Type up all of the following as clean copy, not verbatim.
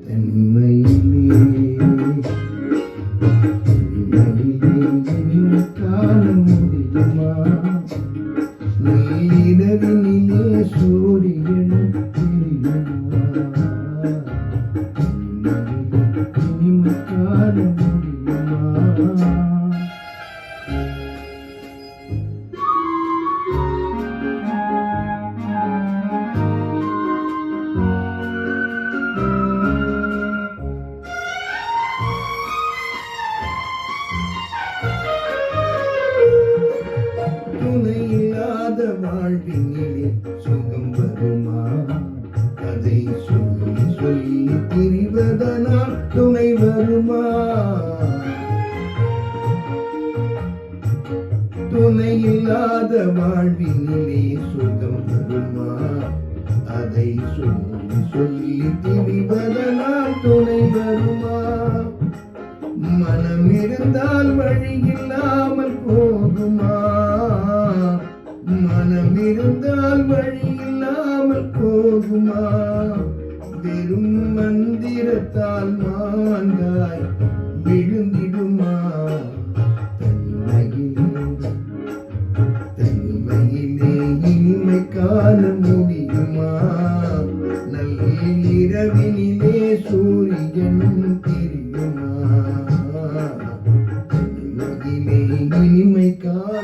தனிமையிலே தனிமையிலே காண முடியுமா? நீரவினிலே சூரியன் தெரியுமா? தனிமையிலே காண முடியுமா? துணையில்லாத வாழ்வினிலே சுகம் வருமா? அதை சொல்லி சொல்லி திரிவதனால் துணை வருமா? துணையில்லாத வாழ்வினிலே சுகம் வருமா? அதை சொல்லி சொல்லி திரிவதனால் துணை வருமா? மனம் இருந்தால் வழி இல்லாமல் போகுமா? மனம் இருந்தால் வழி இல்லாமல் போகுமா? வெறும் மந்திரத்தால் மாங்காய் விழுந்திடுமா? தனிமையிலே இனிமை காண முடியுமா? நள்ளிரவினிலே சூரியன் தெரியுமா? தனிமையிலே இனிமை காண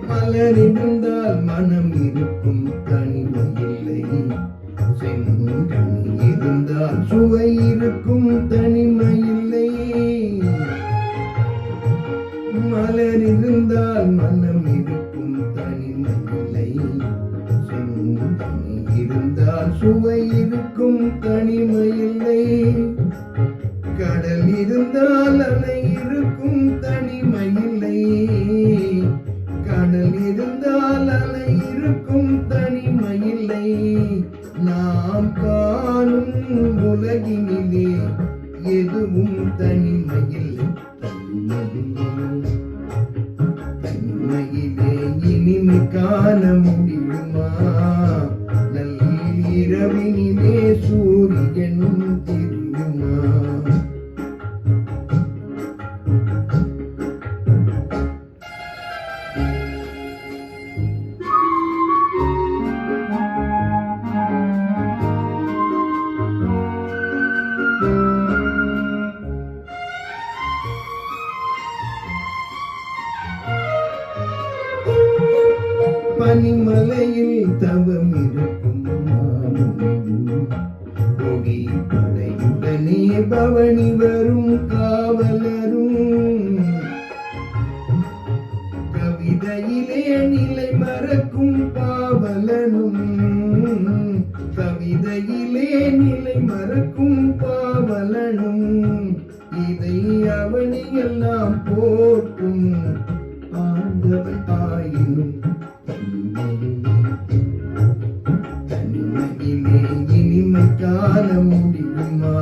மலர் இருந்தால் மனம் இருக்கும், தனிமை இல்லை. செங்கனி இருந்தால் சுவை இருக்கும், தனிமை இல்லை. மலர் இருந்தால் மனம் இருக்கும், தனிமை இல்லை. செங்கனி இருந்தால் சுவை இருக்கும், தனிமை இல்லை. கடல் இருந்தால் அலை இருக்கும், தனிமை இல்லை. கடல் இருந்தால் அலை இருக்கும், தனிமை இல்லை. நாம் காணும் உலகினிலே எதுவும் தனிமை இல்லை. தனிமையிலே இனிமை காண முடியுமா? நள்ளிரவினிலே சூரியன் தெரியுமா? பனிமலையில் தவம் இருக்கும் கொடி படையுடனே பவனி வரும் காவலரும். கவிதையிலே நிலை மறக்கும் பாவலனும். கவிதையிலே நிலை மறக்கும் பாவலனும். இதை அவனியெல்லாம் போற்றும் ஆண்டவன் ஆயினும் தனிமையிலே இனிமை காண முடியுமா?